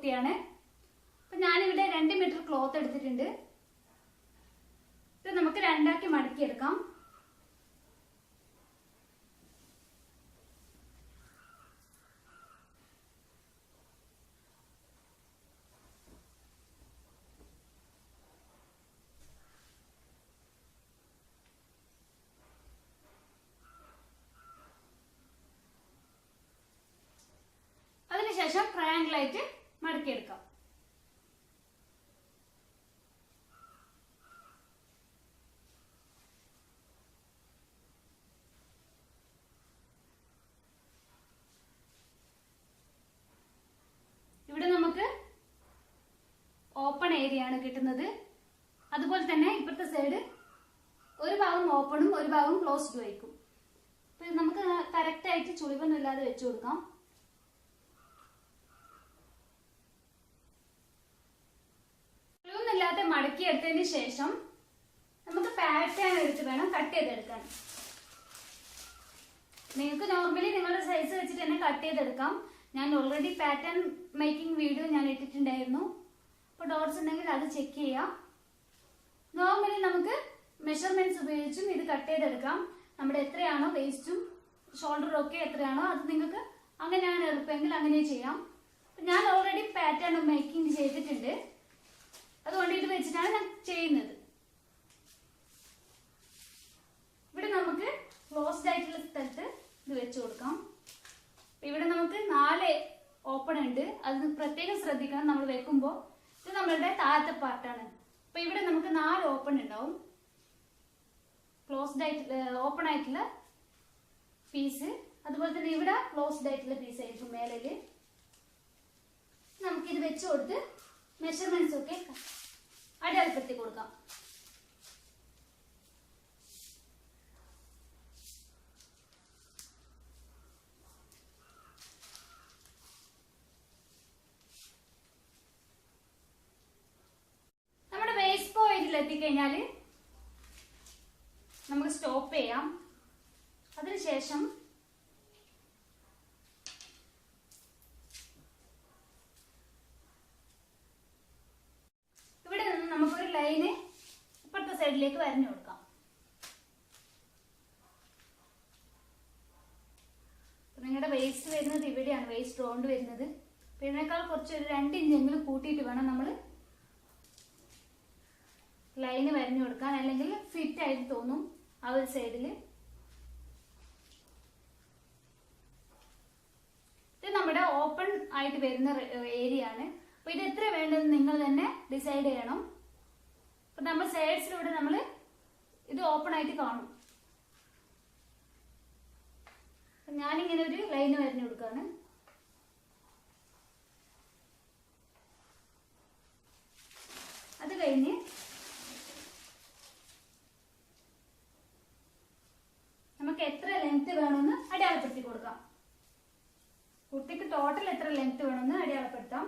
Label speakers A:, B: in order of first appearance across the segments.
A: കുർത്തിയാണ്. അപ്പൊ ഞാനിവിടെ 2 മീറ്റർ ക്ലോത്ത് എടുത്തിട്ടുണ്ട്. ഇത് നമുക്ക് രണ്ടാക്കി മടക്കിയെടുക്കാം. അതിനുശേഷം ട്രയാങ്കിൾ ആയിട്ട് മടക്കിയെടുക്കാം. ഇവിടെ നമുക്ക് ഓപ്പൺ ഏരിയ ആണ് കിട്ടുന്നത്. അതുപോലെ തന്നെ ഇപ്പുറത്തെ സൈഡ് ഒരു ഭാഗം ഓപ്പണും ഒരു ഭാഗം ക്ലോസ്ഡും ആയിരിക്കും. അപ്പൊ നമുക്ക് കറക്റ്റ് ആയിട്ട് ചുളിവൊന്നും ഇല്ലാതെ വെച്ചു കൊടുക്കാം. ചുളിവൊന്നുമില്ലാതെ മടക്കി എടുത്തതിന് ശേഷം നമുക്ക് പാറ്റേൺ എടുത്ത് വേണം കട്ട് ചെയ്തെടുക്കാൻ. നിങ്ങൾക്ക് നോർമലി നിങ്ങളുടെ സൈസ് വെച്ചിട്ട് തന്നെ കട്ട് ചെയ്തെടുക്കാം. ഞാൻ ഓൾറെഡി പാറ്റേൺ മേക്കിംഗ് വീഡിയോ ഞാൻ ഇട്ടിട്ടുണ്ടായിരുന്നു. അപ്പോൾ ഡോട്ട്സ് ഉണ്ടെങ്കിൽ അത് ചെക്ക് ചെയ്യാം. നോർമലി നമുക്ക് മെഷർമെന്റ്സ് ഉപയോഗിച്ചും ഇത് കട്ട് ചെയ്തെടുക്കാം. നമ്മുടെ എത്രയാണോ വേസ്റ്റും ഷോൾഡറും ഒക്കെ എത്രയാണോ അത് നിങ്ങൾക്ക് അങ്ങനെയാണ് എളുപ്പമെങ്കിൽ അങ്ങനെ ചെയ്യാം. ഞാൻ ഓൾറെഡി പാറ്റേൺ മേക്കിംഗ് ചെയ്തിട്ടുണ്ട്. അതുകൊണ്ട് ഇത് വെച്ചിട്ടാണ് ഞാൻ ചെയ്യുന്നത്. ഇവിടെ നമുക്ക് ക്ലോസ്ഡ് ആയിട്ടുള്ള സ്ഥലത്ത് ഇത് വെച്ചു കൊടുക്കാം. ഇവിടെ നമുക്ക് 4 ഓപ്പൺ ഉണ്ട്. അത് പ്രത്യേകം ശ്രദ്ധിക്കണം നമ്മൾ വെക്കുമ്പോൾ. ഇത് നമ്മളുടെ താഴത്തെ പാർട്ടാണ്. അപ്പൊ ഇവിടെ നമുക്ക് 4 ഓപ്പൺ ഉണ്ടാവും. ക്ലോസ്ഡ് ആയിട്ടുള്ള ഓപ്പൺ ആയിട്ടുള്ള പീസ്, അതുപോലെ തന്നെ ഇവിടെ ക്ലോസ്ഡ് ആയിട്ടുള്ള പീസ് ആയിരിക്കും മേലില്. നമുക്കിത് വെച്ചു കൊടുത്ത് മെഷർമെന്റ്സ് ഒക്കെ അടയാളപ്പെടുത്തി കൊടുക്കാം. നമ്മുടെ വേസ്റ്റ് പോയിന്റിൽ എത്തിക്കഴിഞ്ഞാല് നമുക്ക് സ്റ്റോപ്പ് ചെയ്യാം. അതിനുശേഷം ഇവിടെ നിന്ന് നമുക്കൊരു ലൈന് ഇപ്പുറത്തെ സൈഡിലേക്ക് വരഞ്ഞു കൊടുക്കാം. നിങ്ങളുടെ വേസ്റ്റ് വരുന്നത് ഇവിടെയാണ്, വേസ്റ്റ് റൗണ്ട് വരുന്നത്. ഇതിനേക്കാൾ കുറച്ചൊരു 2 ഇഞ്ചെങ്കിലും കൂട്ടിയിട്ട് വേണം നമ്മൾ ലൈന് വരഞ്ഞു കൊടുക്കാൻ, അല്ലെങ്കിൽ ഫിറ്റ് ആയിട്ട് തോന്നും ആ ഒരു സൈഡില്. ഇത് നമ്മുടെ ഓപ്പൺ ആയിട്ട് വരുന്ന ഏരിയ ആണ്. അപ്പൊ ഇത് എത്ര വേണ്ടതെന്ന് നിങ്ങൾ തന്നെ ഡിസൈഡ് ചെയ്യണം. അപ്പൊ നമ്മൾ സൈഡ്സിലൂടെ നമ്മൾ ഇത് ഓപ്പൺ ആയിട്ട് കാണും. ഞാനിങ്ങനെ ഒരു ലൈന് വരഞ്ഞു കൊടുക്കാണ്. അത് കഴിഞ്ഞ് നമുക്ക് എത്ര ലെങ്ത് വേണമെന്ന് അടയാളപ്പെടുത്തി കൊടുക്കാം. കുർത്തിക്ക് ടോട്ടൽ എത്ര ലെങ്ത് വേണമെന്ന് അടയാളപ്പെടുത്താം.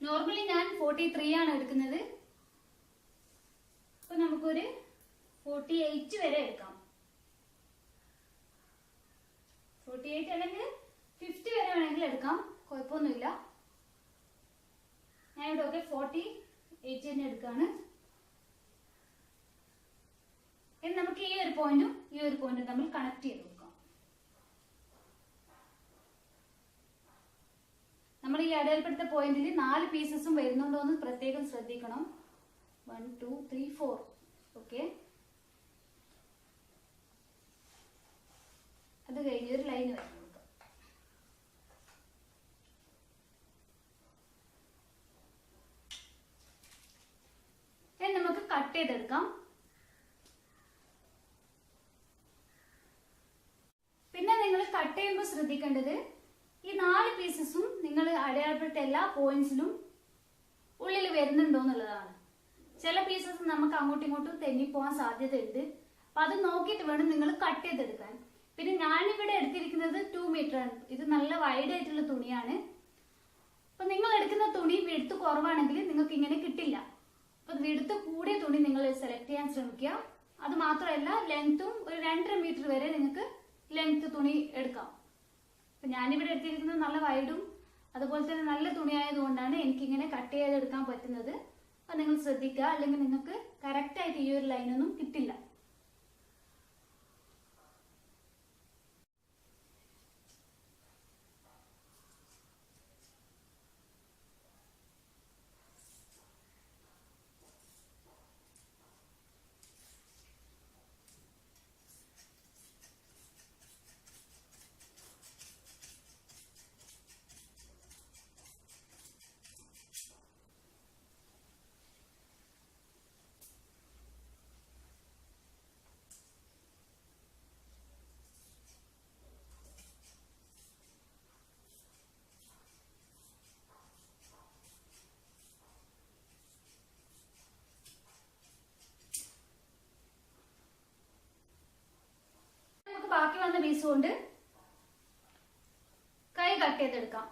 A: നോർമലി ഞാൻ 43 ആണ് എടുക്കുന്നത്. അപ്പൊ നമുക്കൊരു 48 വരെ എടുക്കാം. 48 അല്ലെങ്കിൽ 50 വരെ വേണമെങ്കിൽ എടുക്കാം, കുഴപ്പമൊന്നുമില്ല. ഞാൻ ഇവിടെ ഒക്കെ 48 തന്നെ എടുക്കാണ്. ഇനി നമുക്ക് ഈ ഒരു പോയിന്റും തമ്മിൽ കണക്ട് ചെയ്ത് കൊടുക്കാം. നമ്മൾ ഈ അടയാളപ്പെടുത്ത പോയിന്റിൽ 4 പീസസും വരുന്നുണ്ടോ എന്ന് പ്രത്യേകം ശ്രദ്ധിക്കണം. 1 2 3 4. ഓക്കെ, അത് കഴിഞ്ഞ് ഒരു ലൈൻ വരഞ്ഞു കൊടുക്കാം. ഇനി നമുക്ക് കട്ട് ചെയ്തെടുക്കാം. പിന്നെ നിങ്ങൾ കട്ട് ചെയ്യുമ്പോൾ ശ്രദ്ധിക്കേണ്ടത് ഈ 4 പീസസും നിങ്ങൾ അടയാളപ്പെടുത്ത എല്ലാ പോയിന്റ്സിലും ഉള്ളിൽ വരുന്നുണ്ടോ എന്നുള്ളതാണ്. ചില പീസസ് നമുക്ക് അങ്ങോട്ടും ഇങ്ങോട്ടും തെന്നിപ്പോവാൻ സാധ്യതയുണ്ട്. അപ്പൊ അത് നോക്കിയിട്ട് വേണം നിങ്ങൾ കട്ട് ചെയ്തെടുക്കാൻ. പിന്നെ ഞാനിവിടെ എടുത്തിരിക്കുന്നത് 2 മീറ്റർ ആണ്. ഇത് നല്ല വൈഡ് ആയിട്ടുള്ള തുണിയാണ്. അപ്പൊ നിങ്ങൾ എടുക്കുന്ന തുണി വിഡ്ത്ത് കുറവാണെങ്കിൽ നിങ്ങൾക്ക് ഇങ്ങനെ കിട്ടില്ല. അപ്പൊ വിഡ്ത്ത് കൂടിയ തുണി നിങ്ങൾ സെലക്ട് ചെയ്യാൻ ശ്രമിക്കുക. അത് മാത്രമല്ല ലെങ്ത്തും ഒരു 2.5 മീറ്റർ വരെ നിങ്ങൾക്ക് ലെങ്ത് തുണി എടുക്കാം. അപ്പം ഞാനിവിടെ എടുത്തിരിക്കുന്നത് നല്ല വൈഡും അതുപോലെ തന്നെ നല്ല തുണി ആയതുകൊണ്ടാണ് എനിക്കിങ്ങനെ കട്ട് ചെയ്തെടുക്കാൻ പറ്റുന്നത്. അത് നിങ്ങൾ ശ്രദ്ധിക്കുക, അല്ലെങ്കിൽ നിങ്ങൾക്ക് കറക്റ്റായിട്ട് ഈ ഒരു ലൈനൊന്നും കിട്ടില്ല. ബാക്കി വന്ന പീസ് കൊണ്ട് കൈ കട്ട് ചെയ്തെടുക്കാം.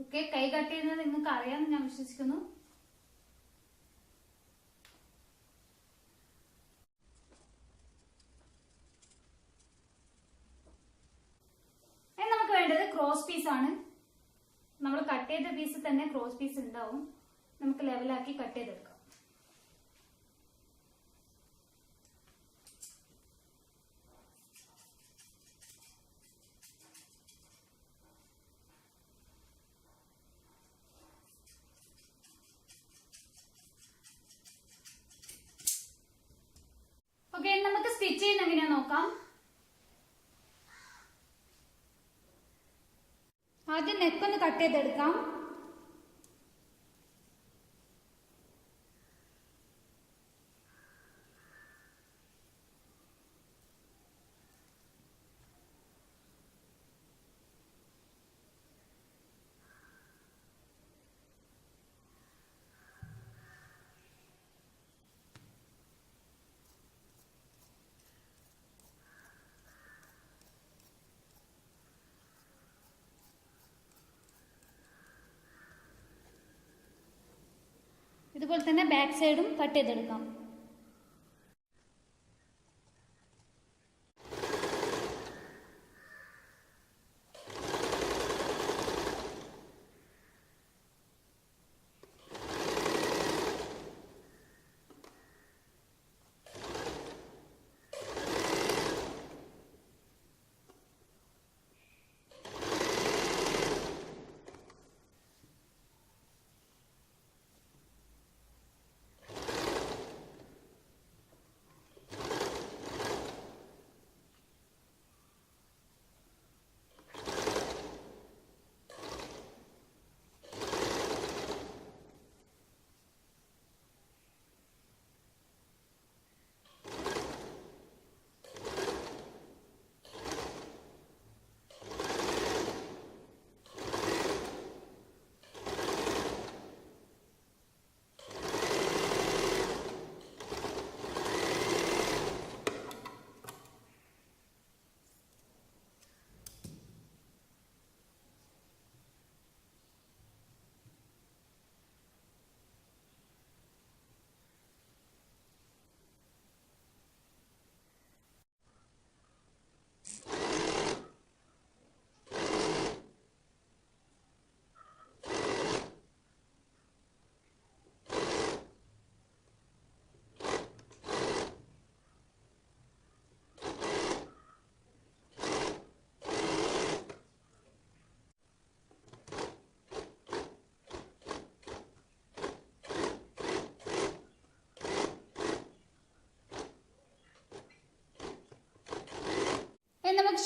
A: ഓക്കെ, കൈ കട്ട് ചെയ്യുന്നത് നിങ്ങൾക്ക് അറിയാമെന്ന് ഞാൻ വിശ്വസിക്കുന്നു. നമുക്ക് വേണ്ടത് ക്രോസ് പീസ് ആണ്. നമ്മൾ കട്ട് ചെയ്ത പീസ് തന്നെ ക്രോസ് പീസ് ഉണ്ടാവും. നമുക്ക് ലെവലാക്കി കട്ട് ചെയ്തെടുക്കാം. ഓക്കെ, നമുക്ക് സ്റ്റിച്ച് ചെയ്യുന്ന എങ്ങനെയാ നോക്കാം. ആദ്യം നെക്കൊന്ന് കട്ട് ചെയ്തെടുക്കാം. ഇതുപോലെ തന്നെ ബാക്ക് സൈഡും കട്ട് ചെയ്തെടുക്കാം.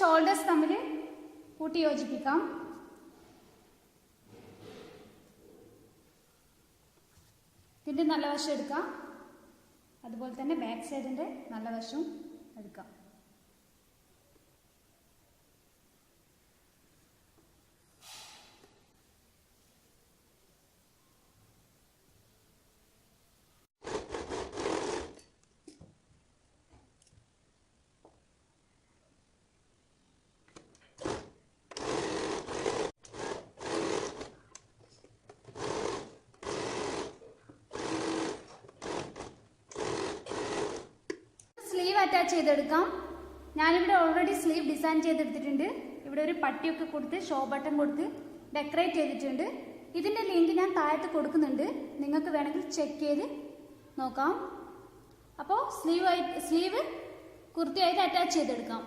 A: ഷോൾഡേഴ്സ് തമ്മിൽ കൂട്ടി യോജിപ്പിക്കാം. ഇതിൻ്റെ നല്ല വശം എടുക്കാം, അതുപോലെ തന്നെ ബാക്ക് സൈഡിൻ്റെ നല്ല വശവും എടുക്കാം. അറ്റാച്ച് ചെയ്തെടുക്കാം. ഞാനിവിടെ ഓൾറെഡി സ്ലീവ് ഡിസൈൻ ചെയ്തെടുത്തിട്ടുണ്ട്. ഇവിടെ ഒരു പട്ടിയൊക്കെ കൊടുത്ത് ഷോ ബട്ടൺ കൊടുത്ത് ഡെക്കറേറ്റ് ചെയ്തിട്ടുണ്ട്. ഇതിൻ്റെ ലിങ്ക് ഞാൻ താഴത്ത് കൊടുക്കുന്നുണ്ട്, നിങ്ങൾക്ക് വേണമെങ്കിൽ ചെക്ക് ചെയ്ത് നോക്കാം. അപ്പോൾ സ്ലീവ് കുർത്തിയായിട്ട് അറ്റാച്ച് ചെയ്തെടുക്കാം.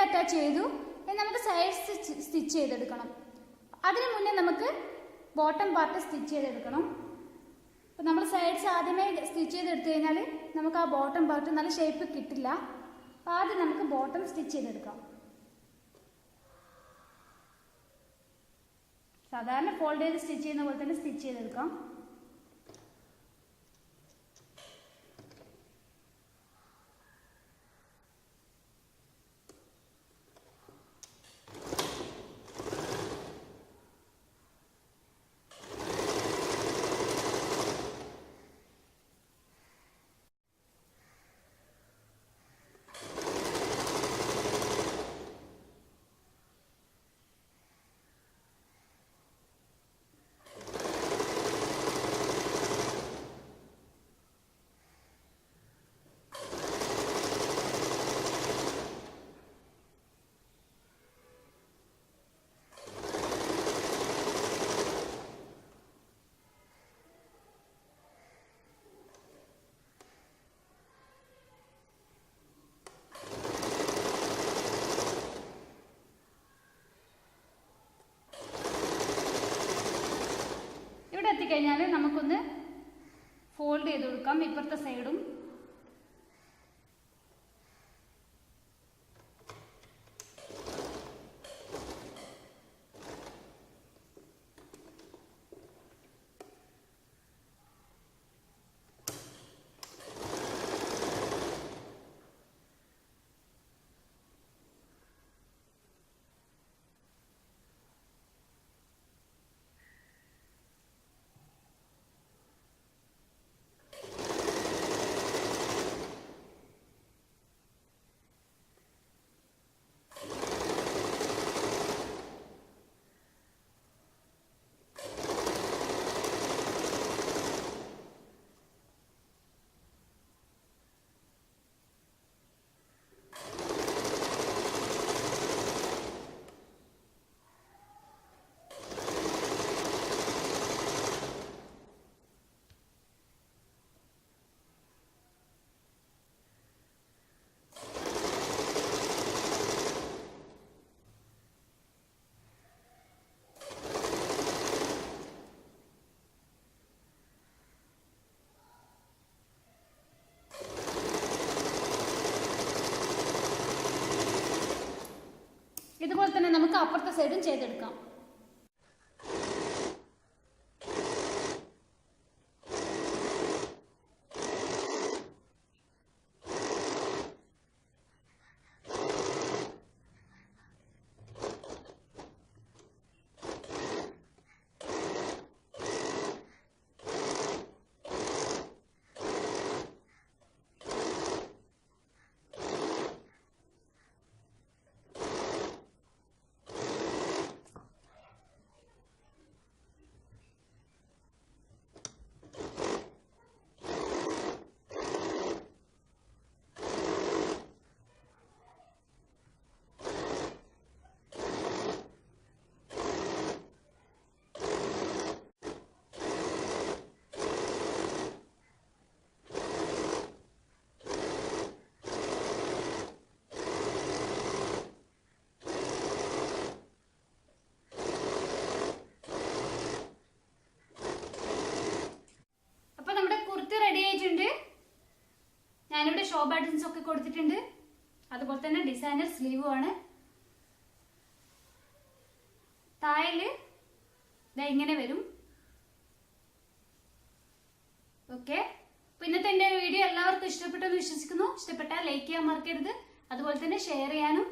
A: അറ്റാച്ച് ചെയ്തു. നമുക്ക് സൈഡ് സ്റ്റിച്ച് ചെയ്തെടുക്കണം. അതിന് മുന്നേ നമുക്ക് ബോട്ടം പാർട്ട് സ്റ്റിച്ച് ചെയ്തെടുക്കണം. അപ്പോൾ നമ്മൾ സൈഡ്സ് ആദ്യമേ സ്റ്റിച്ച് ചെയ്തെടുത്തു കഴിഞ്ഞാൽ നമുക്ക് ആ ബോട്ടം പാർട്ട് നല്ല ഷേപ്പ് കിട്ടില്ല. അപ്പോൾ ആദ്യം നമുക്ക് ബോട്ടം സ്റ്റിച്ച് ചെയ്തെടുക്കാം. സാധാരണ ഫോൾഡ് ചെയ്ത് സ്റ്റിച്ച് ചെയ്യുന്ന പോലെ തന്നെ സ്റ്റിച്ച് ചെയ്തെടുക്കാം. എത്തിക്കഴിഞ്ഞാൽ നമുക്കൊന്ന് ഫോൾഡ് ചെയ്ത് കൊടുക്കാം ഇപ്പുറത്തെ സൈഡും. ഇതുപോലെ തന്നെ നമുക്ക് അപ്പുറത്തെ സൈഡും ചെയ്തെടുക്കാം. ഷോ ബട്ടൺസ് ഒക്കെ കൊടുത്തിട്ടുണ്ട്. അതുപോലെ തന്നെ ഡിസൈനർ സ്ലീവും ആണ്. താഴെ ഇങ്ങനെ വരും. ഓക്കെ, ഇന്നത്തെ എന്റെ വീഡിയോ എല്ലാവർക്കും ഇഷ്ടപ്പെട്ടെന്ന് വിശ്വസിക്കുന്നു. ഇഷ്ടപ്പെട്ടാൽ ലൈക്ക് ചെയ്യാൻ മറക്കരുത്. അതുപോലെ തന്നെ ഷെയർ ചെയ്യാനും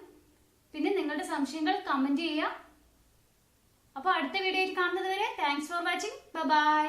A: പിന്നെ നിങ്ങളുടെ സംശയങ്ങൾ കമന്റ് ചെയ്യുക. അപ്പോൾ അടുത്ത വീഡിയോയിൽ കാണുന്നത് വരെ താങ്ക്സ് ഫോർ വാച്ചിങ്. ബൈ.